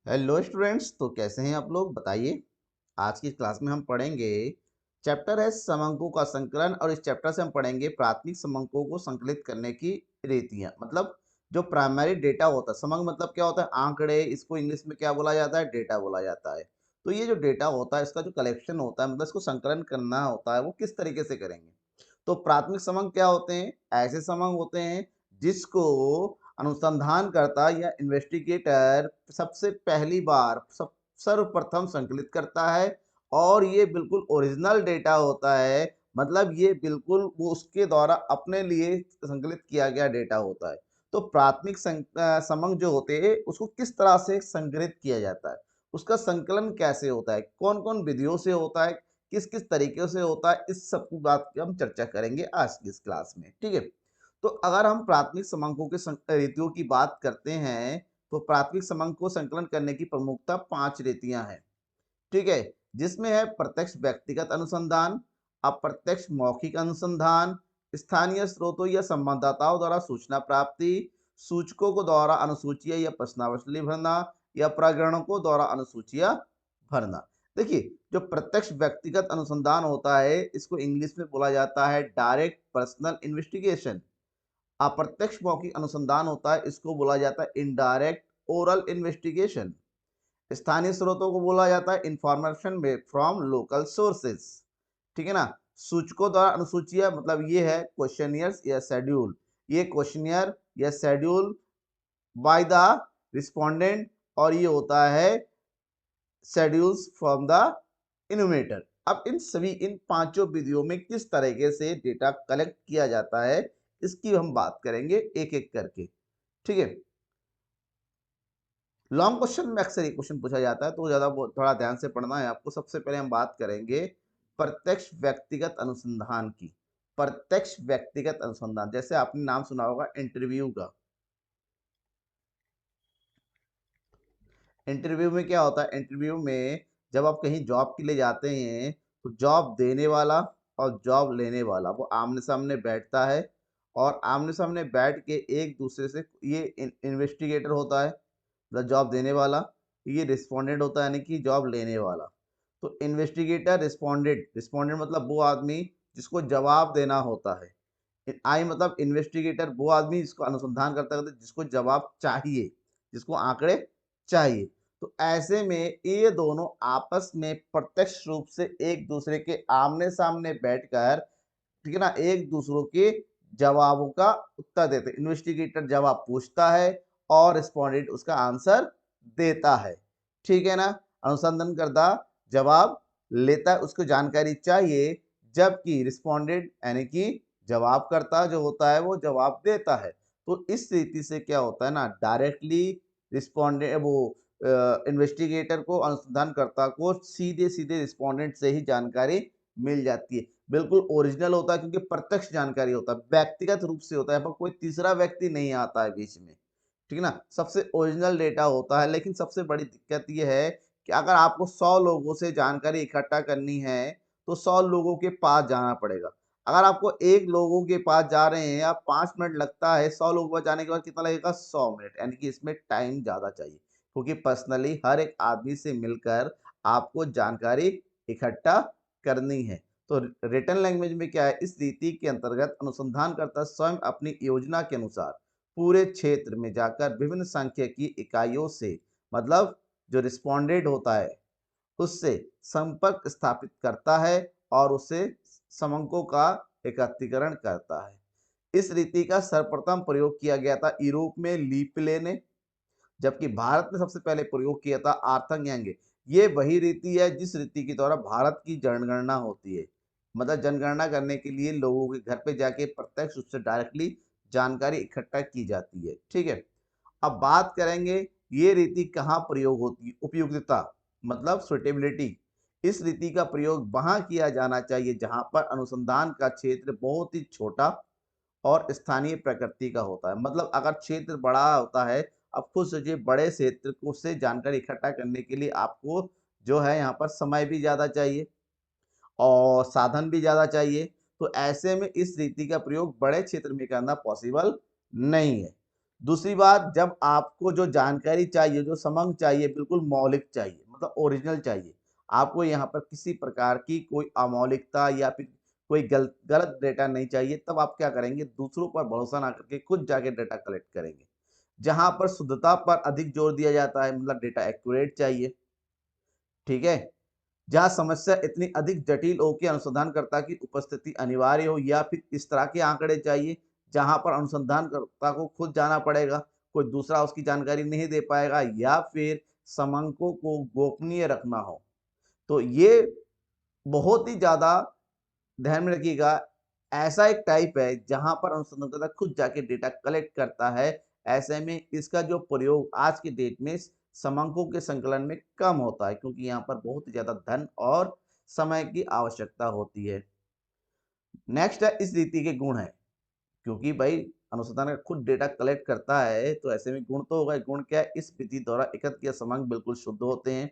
Hello students, तो कैसे हैं आप लोग बताइए। आज की क्लास में हम पढ़ेंगे, चैप्टर है समंकों का संकलन, और इस चैप्टर से हम पढ़ेंगे प्राथमिक समंकों को संकलित करने की रीतियां। मतलब जो प्राइमरी डेटा होता है, समंक मतलब क्या होता है, आंकड़े, इसको इंग्लिश में क्या बोला जाता है, डेटा बोला जाता है। तो ये जो डेटा होता है, इसका जो कलेक्शन होता है, मतलब इसको संकलन करना होता है, वो किस तरीके से करेंगे। तो प्राथमिक समंक क्या होते हैं, ऐसे समंक होते हैं जिसको अनुसंधानकर्ता या इन्वेस्टिगेटर सबसे पहली बार सर्वप्रथम संकलित करता है, और ये बिल्कुल ओरिजिनल डेटा होता है। मतलब ये बिल्कुल वो उसके द्वारा अपने लिए संकलित किया गया डेटा होता है। तो प्राथमिक समंक जो होते हैं, उसको किस तरह से संग्रहित किया जाता है, उसका संकलन कैसे होता है, कौन कौन विधियों से होता है, किस किस तरीके से होता है, इस सब की बात की हम चर्चा करेंगे आज की इस क्लास में। ठीक है। तो अगर हम प्राथमिक समंकों के रीतियों की बात करते हैं, तो प्राथमिक समंक को संकलन करने की प्रमुखता 5 रीतियां हैं। ठीक है। जिसमें है प्रत्यक्ष व्यक्तिगत अनुसंधान, अप्रत्यक्ष मौखिक अनुसंधान, स्थानीय स्रोतों या संवाददाताओं द्वारा सूचना प्राप्ति, सूचकों को द्वारा अनुसूचियां या प्रश्नावली भरना, या प्रगणकों द्वारा अनुसूचियां भरना। देखिए, जो प्रत्यक्ष व्यक्तिगत अनुसंधान होता है, इसको इंग्लिश में बोला जाता है डायरेक्ट पर्सनल इन्वेस्टिगेशन। अप्रत्यक्ष मौखिक अनुसंधान होता है, इसको बोला जाता है इनडायरेक्ट ओरल इन्वेस्टिगेशन। स्थानीय स्रोतों को बोला जाता है इंफॉर्मेशन फ्रॉम लोकल सोर्सेज। ठीक है ना। सूचकों द्वारा अनुसूचियां, मतलब ये है क्वेश्चनियर्स या शेड्यूल। ये क्वेश्चनियर या शेड्यूल बाय द रिस्पोंडेंट, और ये होता है शेड्यूल्स फ्रॉम द इनोमेटर। अब इन पांचों विधियों में किस तरीके से डेटा कलेक्ट किया जाता है, इसकी हम बात करेंगे एक एक करके। ठीक है। लॉन्ग क्वेश्चन में अक्सर ये क्वेश्चन पूछा जाता है, तो ज्यादा थोड़ा ध्यान से पढ़ना है आपको। सबसे पहले हम बात करेंगे प्रत्यक्ष व्यक्तिगत अनुसंधान की। प्रत्यक्ष व्यक्तिगत अनुसंधान, जैसे आपने नाम सुना होगा इंटरव्यू का। इंटरव्यू में क्या होता है, इंटरव्यू में जब आप कहीं जॉब के लिए जाते हैं, तो जॉब देने वाला और जॉब लेने वाला वो आमने सामने बैठता है, और आमने सामने बैठ के एक दूसरे से, ये इन्वेस्टिगेटर होता है मतलब जॉब देने वाला, ये रिस्पोंडेंट होता है यानी कि जॉब लेने वाला। तो इन्वेस्टिगेटर, रिस्पोंडेंट, रिस्पोंडेंट मतलब वो आदमी जिसको जवाब देना होता है। आई मतलब इन्वेस्टिगेटर वो आदमी जिसको अनुसंधान करता है, जिसको जवाब चाहिए, जिसको आंकड़े चाहिए। तो ऐसे में ये दोनों आपस में प्रत्यक्ष रूप से एक दूसरे के आमने सामने बैठकर, ठीक है ना, एक दूसरों के जवाबों का उत्तर देते। इन्वेस्टिगेटर जवाब पूछता है और रिस्पोंडेंट उसका आंसर देता है। ठीक है ना। अनुसंधानकर्ता जवाब लेता है, उसको जानकारी चाहिए, जबकि रिस्पोंडेंट यानी कि जवाबकर्ता जो होता है वो जवाब देता है। तो इस रीति से क्या होता है ना, डायरेक्टली रिस्पोंडेंट वो इन्वेस्टिगेटर को, अनुसंधानकर्ता को सीधे सीधे रिस्पोंडेंट से ही जानकारी मिल जाती है। बिल्कुल ओरिजिनल होता है, क्योंकि प्रत्यक्ष जानकारी होता है, व्यक्तिगत रूप से होता है, पर कोई तीसरा व्यक्ति नहीं आता है बीच में। ठीक है ना। सबसे ओरिजिनल डेटा होता है। लेकिन सबसे बड़ी दिक्कत यह है कि अगर आपको 100 लोगों से जानकारी इकट्ठा करनी है, तो 100 लोगों के पास जाना पड़ेगा। अगर आपको एक लोगों के पास जा रहे हैं, आप 5 मिनट लगता है, 100 लोगों के पास जाने के बाद कितना लगेगा, 100 मिनट। यानी कि इसमें टाइम ज्यादा चाहिए, क्योंकि पर्सनली हर एक आदमी से मिलकर आपको जानकारी इकट्ठा करनी है। तो रिटन लैंग्वेज में क्या है, इस रीति के अंतर्गत अनुसंधानकर्ता स्वयं अपनी योजना के अनुसार पूरे क्षेत्र में जाकर विभिन्न सांख्यिकी इकाइयों से, मतलब जो रिस्पोंडेंट होता है, उससे संपर्क स्थापित करता है, और उससे समंकों का एकत्रीकरण करता है। इस रीति का सर्वप्रथम प्रयोग किया गया था यूरोप में लीपले ने, जबकि भारत में सबसे पहले प्रयोग किया था आर्थर यांगे। ये वही रीति है जिस रीति के द्वारा भारत की जनगणना होती है। मतलब जनगणना करने के लिए लोगों के घर पे जाके प्रत्यक्ष रूप से डायरेक्टली जानकारी इकट्ठा की जाती है। ठीक है। अब बात करेंगे ये रीति कहाँ प्रयोग होती है, उपयुक्तता मतलब सुटेबिलिटी। इस रीति का प्रयोग वहां किया जाना चाहिए जहां पर अनुसंधान का क्षेत्र बहुत ही छोटा और स्थानीय प्रकृति का होता है। मतलब अगर क्षेत्र बड़ा होता है, अब खुद सोचिए, बड़े क्षेत्र को से जानकारी इकट्ठा करने के लिए आपको जो है यहाँ पर समय भी ज्यादा चाहिए और साधन भी ज्यादा चाहिए। तो ऐसे में इस रीति का प्रयोग बड़े क्षेत्र में करना पॉसिबल नहीं है। दूसरी बात, जब आपको जो जानकारी चाहिए, जो समंग चाहिए, बिल्कुल मौलिक चाहिए, मतलब ओरिजिनल चाहिए। आपको यहाँ पर किसी प्रकार की कोई अमौलिकता या फिर कोई गलत डेटा नहीं चाहिए, तब आप क्या करेंगे, दूसरों पर भरोसा ना करके खुद जाके डेटा कलेक्ट करेंगे। जहाँ पर शुद्धता पर अधिक जोर दिया जाता है, मतलब डेटा एक्यूरेट चाहिए, ठीक है? जहाँ समस्या इतनी अधिक जटिल हो कि अनुसंधानकर्ता की उपस्थिति अनिवार्य हो, या फिर इस तरह के आंकड़े चाहिए जहाँ पर अनुसंधानकर्ता को खुद जाना पड़ेगा, कोई दूसरा उसकी जानकारी नहीं दे पाएगा, या फिर समंको को गोपनीय रखना हो। तो ये बहुत ही ज़्यादा ध्यान में रखिएगा, ऐसा एक टाइप है जहाँ पर अनुसंधानकर्ता खुद जाके डेटा कलेक्ट करता है। ऐसे में इसका जो प्रयोग आज की डेट में समंको के संकलन में कम होता है, क्योंकि यहाँ पर बहुत ही ज़्यादा धन और समय की आवश्यकता होती है। नेक्स्ट है इस रीति के गुण है, क्योंकि भाई अनुसंधान का खुद डेटा कलेक्ट करता है, तो ऐसे में गुण तो होगा। गुण क्या है, इस विधि द्वारा एकत्र किए समंक बिल्कुल शुद्ध होते हैं।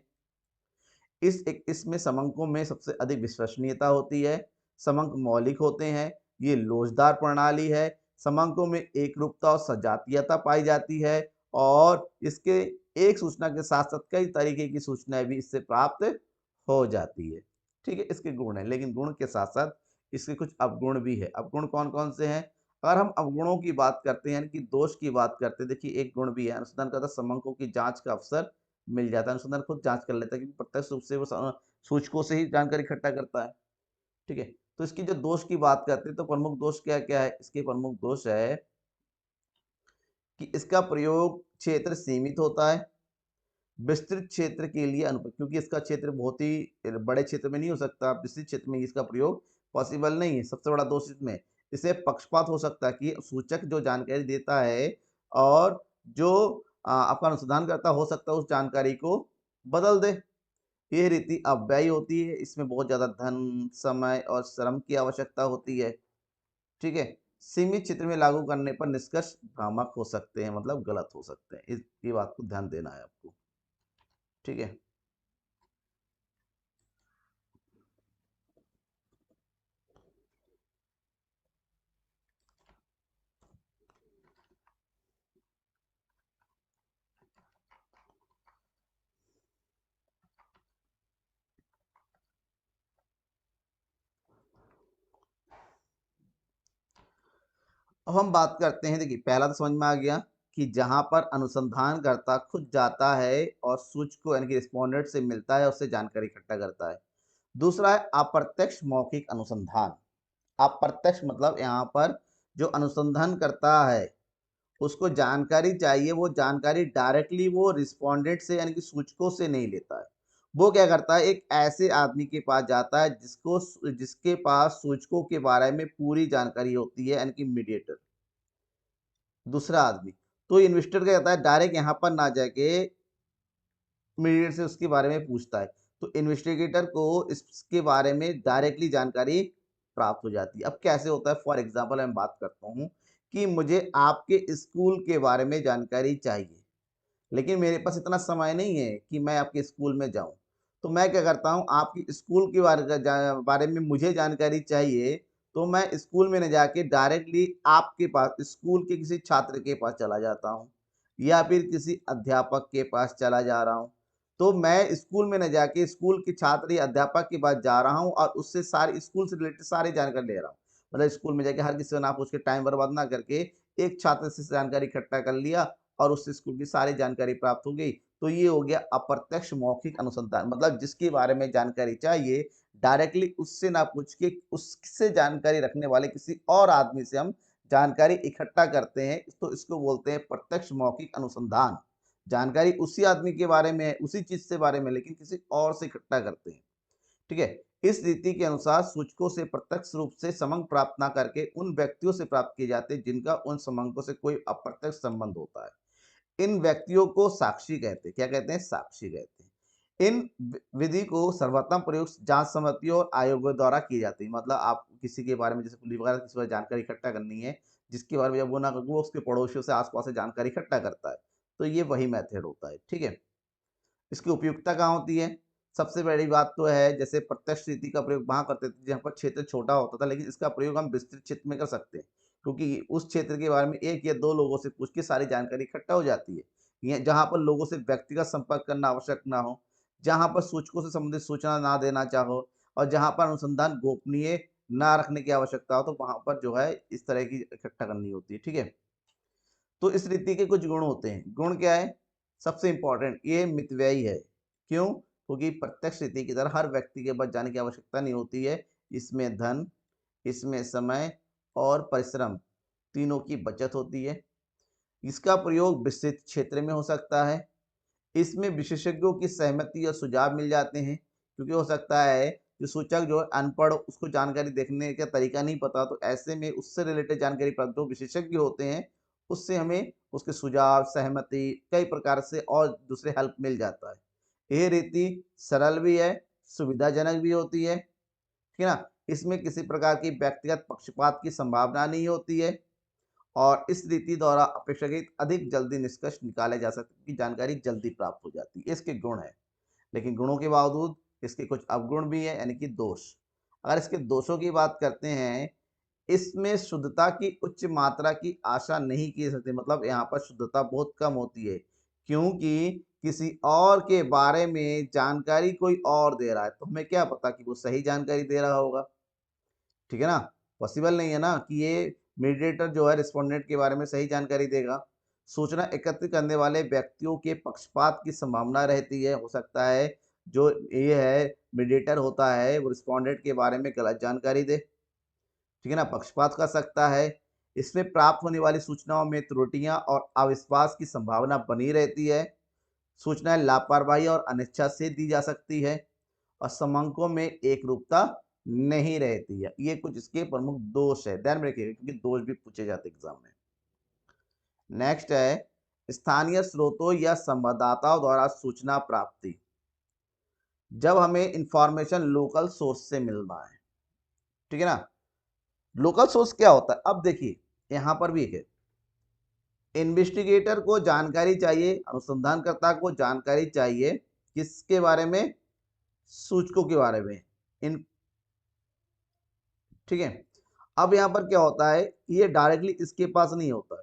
इसमें समंकों में सबसे अधिक विश्वसनीयता होती है। समंक मौलिक होते हैं। ये लोचदार प्रणाली है। समंकों में एकरूपता और सजातीयता पाई जाती है, और इसके एक सूचना के साथ साथ कई तरीके की सूचनाएं भी इससे प्राप्त हो जाती है। ठीक है, इसके गुण है, लेकिन गुण के साथ साथ इसके कुछ अवगुण भी है। अवगुण कौन कौन से हैं? अगर हम अवगुणों की बात करते हैं, यानी कि दोष की बात करते हैं, देखिए एक गुण भी है, अनुसंधानकर्ता समंकों की जांच का अवसर मिल जाता है। अनुसंधान खुद जांच कर लेता है, क्योंकि प्रत्यक्ष रूप से वो सूचकों से ही जानकारी इकट्ठा करता है। ठीक है, तो इसकी जो दोष की बात करते हैं, तो प्रमुख दोष क्या क्या है? इसके प्रमुख दोष है कि इसका प्रयोग क्षेत्र सीमित होता है, विस्तृत क्षेत्र के लिए क्योंकि इसका क्षेत्र बहुत ही बड़े क्षेत्र में नहीं हो सकता, विस्तृत क्षेत्र में इसका प्रयोग पॉसिबल नहीं है। सबसे बड़ा दोष इसमें इसे पक्षपात हो सकता है, कि सूचक जो जानकारी देता है और जो आपका अनुसंधान करता हो सकता है उस जानकारी को बदल दे। ये रीति अव्ययी होती है, इसमें बहुत ज्यादा धन, समय और श्रम की आवश्यकता होती है। ठीक है, सीमित क्षेत्र में लागू करने पर निष्कर्ष भ्रामक हो सकते हैं, मतलब गलत हो सकते हैं। इस ये बात को ध्यान देना है आपको। ठीक है, अब हम बात करते हैं। देखिए, पहला तो समझ में आ गया कि जहां पर अनुसंधानकर्ता खुद जाता है और सूच को यानी कि रिस्पोंडेंट से मिलता है, उससे जानकारी इकट्ठा करता है। दूसरा है अप्रत्यक्ष मौखिक अनुसंधान। अप्रत्यक्ष मतलब यहाँ पर जो अनुसंधान करता है उसको जानकारी चाहिए, वो जानकारी डायरेक्टली वो रिस्पोंडेंट से यानी कि सूचकों से नहीं लेता है। वो क्या करता है, एक ऐसे आदमी के पास जाता है जिसके पास सूचकों के बारे में पूरी जानकारी होती है, यानी कि मीडिएटर, दूसरा आदमी। तो इन्वेस्टर क्या कहता है, डायरेक्ट यहाँ पर ना जाके मीडिएटर से उसके बारे में पूछता है। तो इन्वेस्टिगेटर को इसके बारे में डायरेक्टली जानकारी प्राप्त हो जाती है। अब कैसे होता है, फॉर एग्जाम्पल मैं बात करता हूँ कि मुझे आपके स्कूल के बारे में जानकारी चाहिए, लेकिन मेरे पास इतना समय नहीं है कि मैं आपके स्कूल में जाऊं। तो मैं क्या करता हूं, आपकी स्कूल के बारे में मुझे जानकारी चाहिए, तो मैं स्कूल में न जाके डायरेक्टली आपके पास स्कूल के किसी छात्र के पास चला जाता हूं, या फिर किसी अध्यापक के पास चला जा रहा हूं। तो मैं स्कूल में न जाके स्कूल के छात्र या अध्यापक के पास जा रहा हूं और उससे सारी स्कूल से रिलेटेड सारी जानकारी ले रहा हूं। मतलब स्कूल में जाके हर किसी से ना पूछ के, टाइम बर्बाद ना करके, एक छात्र से जानकारी इकट्ठा कर लिया और उससे स्कूल की सारी जानकारी प्राप्त हो गई। तो ये हो गया अप्रत्यक्ष मौखिक अनुसंधान, मतलब जिसके बारे में जानकारी चाहिए डायरेक्टली उससे ना पूछ के उससे जानकारी रखने वाले किसी और आदमी से हम जानकारी इकट्ठा करते हैं, तो इसको बोलते हैं प्रत्यक्ष मौखिक अनुसंधान। जानकारी उसी आदमी के बारे में है, उसी चीज से बारे में, लेकिन किसी और से इकट्ठा करते हैं। ठीक है, इस रीति के अनुसार सूचकों से प्रत्यक्ष रूप से समंक प्राप्त ना करके उन व्यक्तियों से प्राप्त किए जाते हैं जिनका उन समंकों से कोई अप्रत्यक्ष संबंध होता है। इन व्यक्तियों को साक्षी कहते हैं। क्या कहते हैं? साक्षी कहते हैं। इन विधि को सर्वोत्तम प्रयोग जांच समितियों और आयोगों द्वारा की जाती है। मतलब आप किसी के बारे में, जैसे पुलिस वगैरह किसी बारे जानकारी इकट्ठा करनी है, जिसके बारे में जब वो ना वो उसके पड़ोसियों से आसपास से जानकारी इकट्ठा करता है, तो ये वही मेथड होता है। ठीक है, इसकी उपयुक्ता कहाँ होती है? सबसे बड़ी बात तो है, जैसे प्रत्यक्ष रीति का प्रयोग वहां करते थे जहाँ पर क्षेत्र छोटा होता था, लेकिन इसका प्रयोग हम विस्तृत क्षेत्र में कर सकते हैं। क्योंकि उस क्षेत्र के बारे में 1 या 2 लोगों से पूछ के सारी जानकारी इकट्ठा हो जाती है। ये जहाँ पर लोगों से व्यक्तिगत संपर्क करना आवश्यक ना हो, जहाँ पर सूचकों से संबंधित सूचना ना देना चाहो और जहाँ पर अनुसंधान गोपनीय ना रखने की आवश्यकता हो, तो वहाँ पर जो है इस तरह की इकट्ठा करनी होती है, ठीक है? तो इस रीति के कुछ गुण होते हैं। गुण क्या है? सबसे इम्पोर्टेंट ये मितव्ययी है। क्यों? क्योंकि प्रत्यक्ष रीति की तरह हर व्यक्ति के पास जाने की आवश्यकता नहीं होती है। इसमें धन, इसमें समय और परिश्रम तीनों की बचत होती है। इसका प्रयोग विस्तृत क्षेत्र में हो सकता है। इसमें विशेषज्ञों की सहमति और सुझाव मिल जाते हैं, क्योंकि हो सकता है जो सूचक जो है अनपढ़, उसको जानकारी देखने का तरीका नहीं पता, तो ऐसे में उससे रिलेटेड जानकारी प्राप्त जो विशेषज्ञ होते हैं, उससे हमें उसके सुझाव, सहमति कई प्रकार से और दूसरे हेल्प मिल जाता है। ये रीति सरल भी है, सुविधाजनक भी होती है, ठीक है ना? इसमें किसी प्रकार की व्यक्तिगत पक्षपात की संभावना नहीं होती है और इस रीति द्वारा अपेक्षाकृत अधिक जल्दी निष्कर्ष निकाले जा सकते की जानकारी जल्दी प्राप्त हो जाती है। इसके गुण हैं, लेकिन गुणों के बावजूद इसके कुछ अवगुण भी हैं, यानी कि दोष। अगर इसके दोषों की बात करते हैं, इसमें शुद्धता की उच्च मात्रा की आशा नहीं की जा सकती, मतलब यहाँ पर शुद्धता बहुत कम होती है, क्योंकि किसी और के बारे में जानकारी कोई और दे रहा है, तो हमें क्या पता कि वो सही जानकारी दे रहा होगा, ठीक है ना? पॉसिबल नहीं है ना कि ये मीडिएटर जो है रिस्पोंडेंट के बारे में सही जानकारी देगा। सूचना एकत्रित करने वाले व्यक्तियों के पक्षपात की संभावना रहती है। हो सकता है जो ये है मीडिएटर होता है वो रिस्पोंडेंट के बारे में गलत जानकारी दे, ठीक है ना? पक्षपात कर सकता है। इसमें प्राप्त होने वाली सूचनाओं में त्रुटियां और अविश्वास की संभावना बनी रहती है। सूचनाएं लापरवाही और अनिच्छा से दी जा सकती है और समंकों में एकरूपता नहीं रहती है। ये कुछ इसके प्रमुख दोष है, ध्यान में रखिएगा क्योंकि दोष भी पूछे जाते हैं एग्जाम में। नेक्स्ट है स्थानीय स्रोतों या संवाददाताओं द्वारा सूचना प्राप्ति। जब हमें इंफॉर्मेशन लोकल सोर्स से मिलना है, ठीक है ना? लोकल सोर्स क्या होता है? अब देखिए यहां पर भी एक है, इन्वेस्टिगेटर को जानकारी चाहिए, अनुसंधानकर्ता को जानकारी चाहिए किसके बारे में? सूचकों के बारे में। इन ठीक है। अब यहाँ पर क्या होता है, ये डायरेक्टली इसके पास नहीं होता है।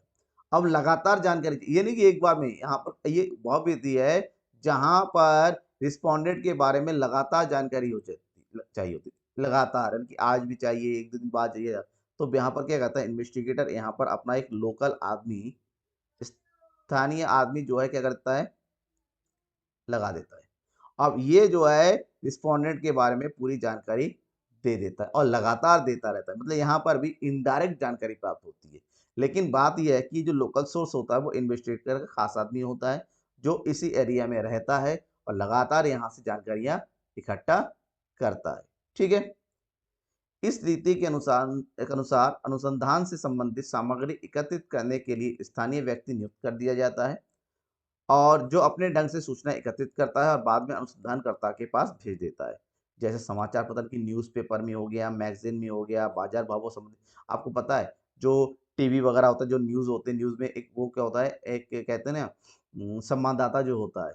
अब लगातार जानकारी, ये नहीं कि एक बार में, यहाँ पर ये वह विधि है जहाँ पर रिस्पोंडेंट के बारे में लगातार जानकारी हो चाहिए होती है, लगातार, यानी कि आज भी चाहिए, एक दो दिन बाद चाहिए। तो यहाँ पर क्या करता है इन्वेस्टिगेटर, यहाँ पर अपना एक लोकल आदमी, स्थानीय आदमी जो है क्या करता है, लगा देता है। अब ये जो है रिस्पोंडेंट के बारे में पूरी जानकारी दे देता है और लगातार देता रहता है, मतलब यहाँ पर भी इनडायरेक्ट जानकारी प्राप्त होती है। लेकिन बात यह है कि जो लोकल सोर्स होता है वो इन्वेस्टिगेटर का खास आदमी होता है, जो इसी एरिया में रहता है और लगातार यहाँ से जानकारियाँ इकट्ठा करता है, ठीक है। इस रीति के अनुसार अनुसंधान से संबंधित सामग्री एकत्रित करने के लिए स्थानीय व्यक्ति नियुक्त कर दिया जाता है और जो अपने ढंग से सूचना एकत्रित करता है और बाद में अनुसंधानकर्ता के पास भेज देता है। जैसे समाचार पत्र की न्यूज़पेपर में हो गया, मैगज़ीन में हो गया, बाज़ार भावों संबंधित, आपको पता है जो टीवी वगैरह होता है, जो न्यूज़ होते हैं, न्यूज़ में एक वो क्या होता है, एक कहते हैं ना संवाददाता जो होता है,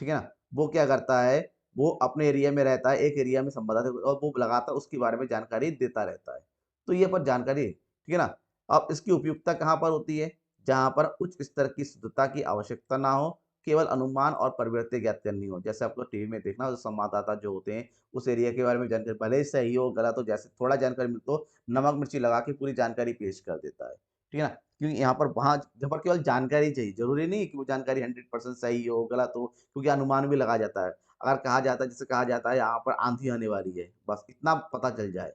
ठीक है ना? वो क्या करता है, वो अपने एरिया में रहता है, एक एरिया में संवाददाता और वो लगातार उसके बारे में जानकारी देता रहता है। तो ये पर जानकारी, ठीक है ना? अब इसकी उपयुक्तता कहाँ पर होती है? जहाँ पर उच्च स्तर की शुद्धता की आवश्यकता ना हो, केवल अनुमान और प्रवृत्ति ज्ञात करनी हो। जैसे आपको टीवी में देखना हो, संवाददाता जो होते हैं, उस एरिया के बारे में जानकारी भले ही सही हो, गलत हो, जैसे थोड़ा जानकारी मिले तो नमक मिर्ची लगा के पूरी जानकारी पेश कर देता है। ठीक है ना? क्योंकि यहाँ पर वहाँ जहाँ पर केवल जानकारी चाहिए, ज़रूरी नहीं कि वो जानकारी 100% सही हो, गलत हो, क्योंकि अनुमान भी लगाया जाता है। अगर कहा जाता है, जैसे कहा जाता है यहाँ पर आँधी आने वाली है, बस इतना पता चल जाए,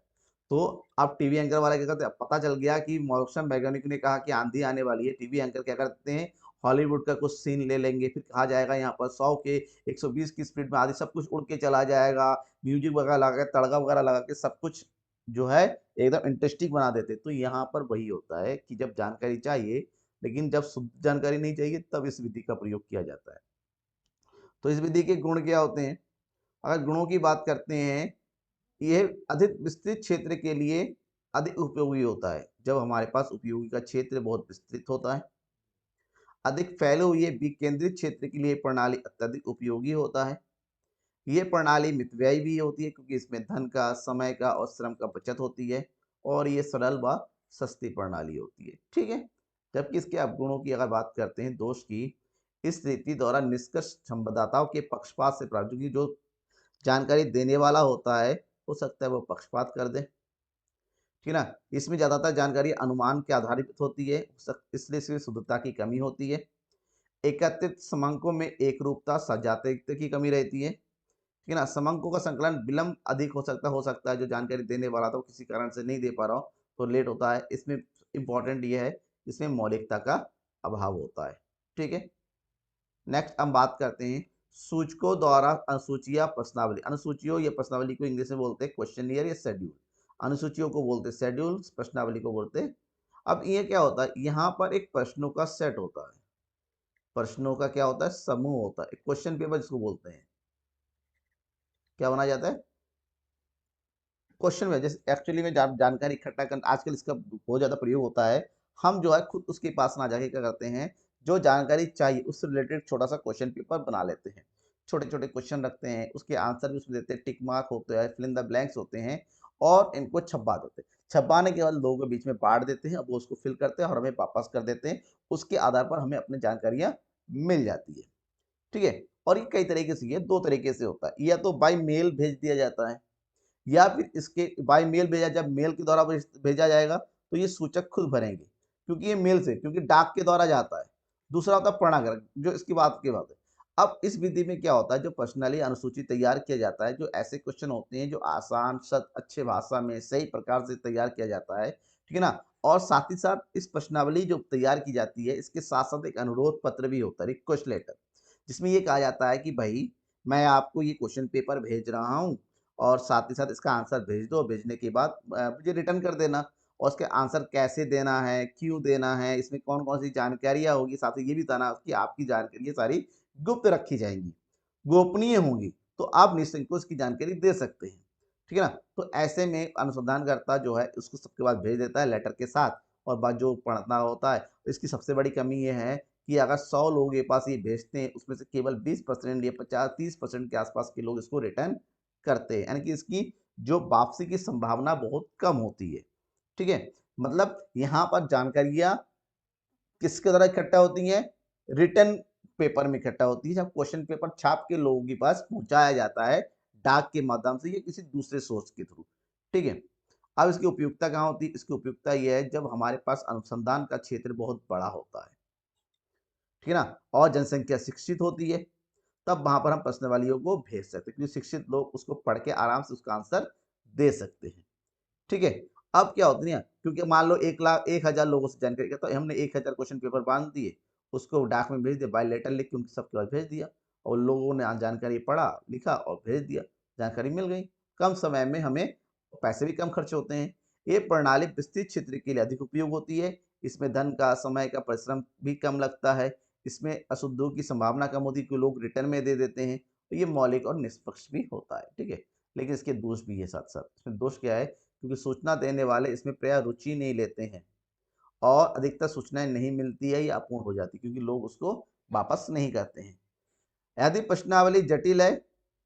तो अब टीवी एंकर वाला क्या करते हैं, पता चल गया कि मौसम वैज्ञानिक ने कहा कि आंधी आने वाली है, टीवी एंकर क्या करते हैं, हॉलीवुड का कुछ सीन ले लेंगे, फिर कहा जाएगा यहाँ पर 100 के 120 की स्पीड में आधी सब कुछ उड़ के चला जाएगा, म्यूजिक वगैरह लगा के, तड़का वगैरह लगा के सब कुछ जो है एकदम इंटरेस्टिंग बना देते हैं। तो यहाँ पर वही होता है कि जब जानकारी चाहिए, लेकिन जब शुद्ध जानकारी नहीं चाहिए, तब इस विधि का प्रयोग किया जाता है। तो इस विधि के गुण क्या होते हैं? अगर गुणों की बात करते हैं, ये अधिक विस्तृत क्षेत्र के लिए अधिक उपयोगी होता है। जब हमारे पास उपयोगी का क्षेत्र बहुत विस्तृत होता है, अधिक फैले हुए विकेंद्रित क्षेत्र के लिए प्रणाली अत्यधिक उपयोगी होता है। ये प्रणाली मितव्ययी भी होती है क्योंकि इसमें धन का, समय का और श्रम का बचत होती है और ये सरल व सस्ती प्रणाली होती है। ठीक है, जबकि इसके अवगुणों की अगर बात करते हैं, दोष की, इस रीति द्वारा निष्कर्ष संवाददाताओं के पक्षपात से प्राप्त, क्योंकि जो जानकारी देने वाला होता है हो सकता है वो पक्षपात कर दे, ठीक है ना। इसमें ज्यादातर जानकारी अनुमान के आधारित होती है, इसलिए इसमें शुद्धता की कमी होती है। एकत्रित समंकों में एक रूपता सजातीयता की कमी रहती है, ठीक है ना। समंकों का संकलन विलंब अधिक हो सकता है, जो जानकारी देने वाला था वो किसी कारण से नहीं दे पा रहा हो तो लेट होता है। इसमें इंपॉर्टेंट ये है, इसमें मौलिकता का अभाव होता है। ठीक है, नेक्स्ट हम बात करते हैं सूचकों द्वारा अनुसूची या प्रश्नावली। अनुसूचियों या प्रश्नावली को इंग्लिश में बोलते हैं क्वेश्चनियर या शेड्यूल। अनुसूचियों को बोलते हैं शेड्यूल, प्रश्नावली को बोलते हैं। अब ये क्या होता है, यहाँ पर एक प्रश्नों का सेट होता है, प्रश्नों का क्या होता है, समूह होता है, क्वेश्चन पेपर जिसको बोलते हैं। क्या बनाया जाता है, क्वेश्चन में, जैसे एक्चुअली में जानकारी इकट्ठा करना आजकल इसका बहुत ज्यादा प्रयोग होता है। हम जो है खुद उसके पास ना जाके क्या करते हैं, जो जानकारी चाहिए उससे रिलेटेड छोटा सा क्वेश्चन पेपर बना लेते हैं। छोटे छोटे क्वेश्चन रखते हैं, उसके आंसर भी उसमें देते हैं, टिक मार्क होते हैं, फिल इन द ब्लैंक्स होते हैं, और इनको छपा देते हैं। छपाने के बाद लोगों के बीच में बांट देते हैं, अब वो उसको फिल करते हैं और हमें वापस कर देते हैं। उसके आधार पर हमें अपनी जानकारियां मिल जाती है। ठीक है, और ये कई तरीके से, ये दो तरीके से होता है, या तो बाई मेल भेज दिया जाता है, या फिर इसके बाय मेल भेजा, जब मेल के द्वारा भेजा जाएगा तो ये सूचक खुद भरेंगे, क्योंकि ये मेल से, क्योंकि डाक के द्वारा जाता है। दूसरा होता है प्रमाणीकरण, जो इसकी बात की बात है। अब इस विधि में क्या होता है, जो पर्सनली अनुसूची तैयार किया जाता है, जो ऐसे क्वेश्चन होते हैं जो आसान सत अच्छे भाषा में सही प्रकार से तैयार किया जाता है, ठीक है ना। और साथ ही साथ इस प्रश्नावली जो तैयार की जाती है, इसके साथ साथ एक अनुरोध पत्र भी होता है, रिक्वेस्ट लेटर, जिसमें ये कहा जाता है कि भाई मैं आपको ये क्वेश्चन पेपर भेज रहा हूँ, और साथ ही साथ इसका आंसर भेज दो, भेजने के बाद मुझे रिटर्न कर देना, और उसके आंसर कैसे देना है, क्यों देना है, इसमें कौन कौन सी जानकारियां होगी, साथ ही ये भी बताना कि आपकी जानकारी सारी गुप्त रखी जाएंगी, गोपनीय होंगी, तो आप निसंकोच इसकी जानकारी दे सकते हैं। ठीक है ना, तो ऐसे में अनुसंधानकर्ता जो है उसको सबके पास भेज देता है लेटर के साथ, और बाद जो पढ़ना होता है। तो इसकी सबसे बड़ी कमी ये है कि अगर 100 लोगों के पास ये भेजते हैं, उसमें से केवल 20% या 50-30% के आसपास के लोग इसको रिटर्न करते हैं, यानी कि इसकी जो वापसी की संभावना बहुत कम होती है। ठीक है, मतलब यहाँ पर जानकारियां किसके द्वारा इकट्ठा होती हैं, रिटर्न पेपर में इकट्ठा होती है, जब क्वेश्चन पेपर छाप के लोगों के पास पहुंचाया जाता है डाक के माध्यम से या किसी दूसरे सोर्स के थ्रू। ठीक है, अब इसकी उपयुक्ता कहाँ होती है, इसकी उपयुक्ता यह है जब हमारे पास अनुसंधान का क्षेत्र बहुत बड़ा होता है, ठीक है ना, और जनसंख्या शिक्षित होती है, तब वहां पर हम प्रश्नावलियों को भेज सकते हैं, क्योंकि शिक्षित लोग उसको पढ़ के आराम से उसका आंसर दे सकते हैं। ठीक है, अब क्या होता है ना, क्योंकि मान लो 1,00,000 लोगों से जानकारी का, तो हमने 1,000 क्वेश्चन पेपर बांध दिए, उसको डाक में भेज दिया, बाय लेटर लिख के उनके सबके पास भेज दिया, और लोगों ने जानकारी पढ़ा लिखा और भेज दिया, जानकारी मिल गई। कम समय में हमें पैसे भी कम खर्च होते हैं। ये प्रणाली विस्तृत क्षेत्र के लिए अधिक उपयोग होती है, इसमें धन का, समय का, परिश्रम भी कम लगता है, इसमें अशुद्धों की संभावना कम होती है कि लोग रिटर्न में दे देते हैं, तो ये मौलिक और निष्पक्ष भी होता है। ठीक है, लेकिन इसके दोष भी है साथ साथ। इसमें दोष क्या है, क्योंकि सूचना देने वाले इसमें प्राय रुचि नहीं लेते हैं, और अधिकतर सूचनाएं नहीं मिलती है या अपूर्ण हो जाती है, क्योंकि लोग उसको वापस नहीं करते हैं। यदि प्रश्नावली जटिल है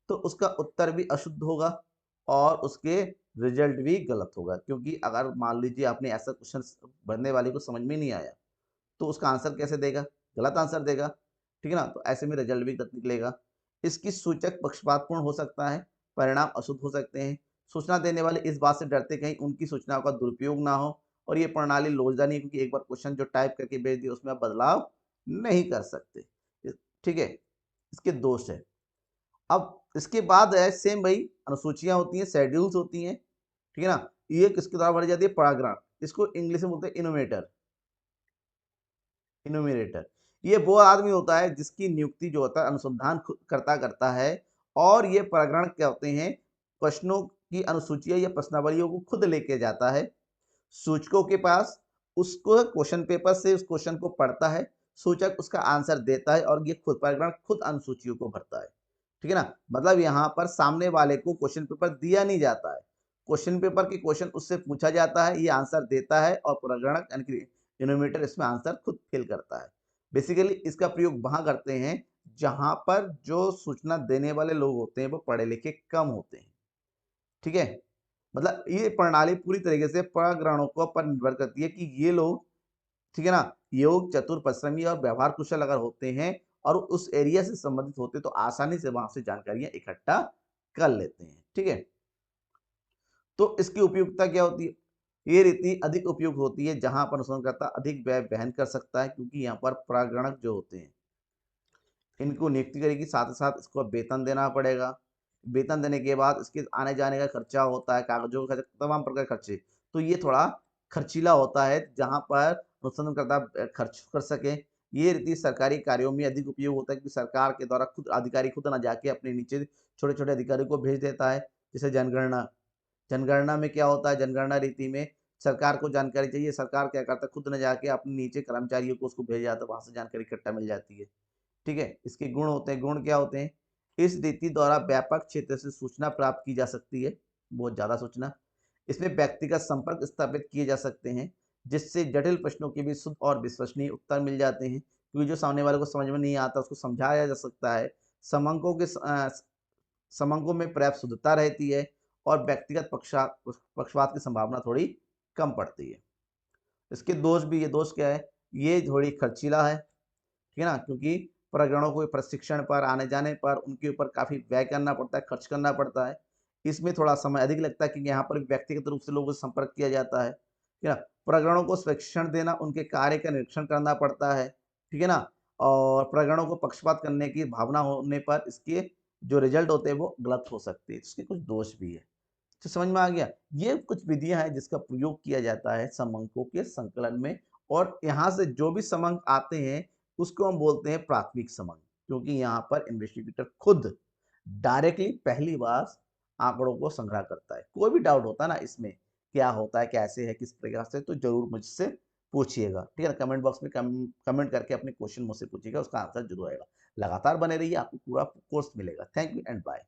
तो उसका उत्तर भी अशुद्ध होगा, और उसके रिजल्ट भी गलत होगा, क्योंकि अगर मान लीजिए आपने ऐसा क्वेश्चन भरने वाले को समझ में नहीं आया, तो उसका आंसर कैसे देगा, गलत आंसर देगा। ठीक है ना, तो ऐसे में रिजल्ट भी गलत निकलेगा। इसकी सूचक पक्षपातपूर्ण हो सकता है, परिणाम अशुद्ध हो सकते हैं। सूचना देने वाले इस बात से डरते कहीं उनकी सूचनाओं का दुरुपयोग ना हो, और ये प्रणाली लोचदार नहीं है, क्योंकि एक बार क्वेश्चन जो टाइप करके भेज दिया उसमें आप बदलाव नहीं कर सकते। ठीक है, इसके दोष है। अब इसके बाद है सेम भाई, अनुसूचियां होती हैं, शेड्यूल्स होती हैं, ठीक है ना। ये किसके द्वारा भरी जाती है, पैराग्राफ, इसको इंग्लिश में बोलते हैं इनोमेटर, इनोमिनेटर। ये वो आदमी होता है जिसकी नियुक्ति जो होता है अनुसंधान करता करता है, और ये प्रकरण क्या होते हैं, प्रश्नों की अनुसूचियां या प्रश्नावलियों को खुद लेके जाता है सूचकों के पास, उसको क्वेश्चन पेपर से उस क्वेश्चन को पढ़ता है, सूचक उसका आंसर देता है, और ये खुद प्रकरण खुद अनुसूचियों को भरता है। ठीक है ना, मतलब यहाँ पर सामने वाले को क्वेश्चन पेपर दिया नहीं जाता है, क्वेश्चन पेपर के क्वेश्चन उससे पूछा जाता है, ये आंसर देता है, और प्रकरण यानी कि इनोमीटर इसमें आंसर खुद फिल करता है। बेसिकली इसका प्रयोग वहां करते हैं जहां पर जो सूचना देने वाले लोग होते हैं वो पढ़े लिखे कम होते हैं। ठीक है, मतलब ये प्रणाली पूरी तरीके से प्रग्रहणों को पर निर्भर करती है कि ये लोग, ठीक है ना, योग, चतुर, परिश्रमी और व्यवहार कुशल अगर होते हैं और उस एरिया से संबंधित होते हैं, तो आसानी से वहाँ से जानकारियाँ इकट्ठा कर लेते हैं, ठीक है? तो इसकी उपयुक्तता क्या होती है? ये रीति अधिक उपयुक्त होती है जहाँ पर अनुसंधानकर्ता अधिक व्यय वहन कर सकता है, क्योंकि यहाँ पर प्रागणक जो होते हैं, इनको नियुक्ति करेगी, साथ ही साथ इसको वेतन देना पड़ेगा। वेतन देने के बाद इसके आने-जाने का खर्चा होता है, कागज़ों का खर्चा, तमाम प्रकार के खर्चे। तो ये थोड़ा खर्चीला होता है, जहाँ पर अनुसंधानकर्ता खर्च कर सकें। ये रीति सरकारी कार्यों में अधिक उपयोग होता है, क्योंकि सरकार के द्वारा खुद अधिकारी खुद ना जाके अपने नीचे छोटे-छोटे अधिकारियों को भेज देता है। जैसे जनगणना, जनगणना में क्या होता है, जनगणना रीति में सरकार को जानकारी चाहिए, सरकार क्या करता है, खुद न जाके अपने नीचे कर्मचारियों को उसको भेज जाता है, वहाँ से जानकारी इकट्ठा मिल जाती है। ठीक है? इसके गुण होते हैं, गुण क्या होते हैं? इस रीति द्वारा व्यापक क्षेत्र से सूचना प्राप्त की जा सकती है, बहुत ज़्यादा सूचना। इसमें व्यक्तिगत संपर्क स्थापित किए जा सकते हैं, जिससे जटिल प्रश्नों के भी शुद्ध और विश्वसनीय उत्तर मिल जाते हैं, क्योंकि जो सामने वाले को समझ में नहीं आता, उसको समझाया जा सकता है। समंकों के समंकों में पर्याप्त शुद्धता रहती है और व्यक्तिगत पक्षपात की संभावना थोड़ी कम पड़ती है। इसके दोष भी, ये दोष क्या है? ये थोड़ी खर्चीला है। ठीक है ना? क्योंकि प्रगणों को प्रशिक्षण पर, आने-जाने पर उनके ऊपर काफ़ी व्यय करना पड़ता है, खर्च करना पड़ता है। इसमें थोड़ा समय अधिक लगता है, क्योंकि यहाँ पर व्यक्तिगत रूप से लोगों से संपर्क किया जाता है। ठीक है ना? प्रगणों को प्रशिक्षण देना, उनके कार्य का निरीक्षण करना पड़ता है। ठीक है ना? और प्रगणों को पक्षपात करने की भावना होने पर इसके जो रिज़ल्ट होते हैं वो गलत हो सकते हैं। इसके कुछ दोष भी है। तो समझ में आ गया? ये कुछ विधियाँ हैं जिसका प्रयोग किया जाता है समंकों के संकलन में, और यहाँ से जो भी समंक आते हैं उसको हम बोलते हैं प्राथमिक समंक, क्योंकि यहाँ पर इन्वेस्टिगेटर खुद डायरेक्टली पहली बार आंकड़ों को संग्रह करता है। कोई भी डाउट होता है ना इसमें, क्या होता है, कैसे है, किस प्रकार से, तो ज़रूर मुझसे पूछिएगा। ठीक है ना? कमेंट बॉक्स में कमेंट करके अपने क्वेश्चन मुझसे पूछिएगा, उसका आंसर ज़रूर आएगा। लगातार बने रहिए, आपको पूरा कोर्स मिलेगा। Thank you and bye.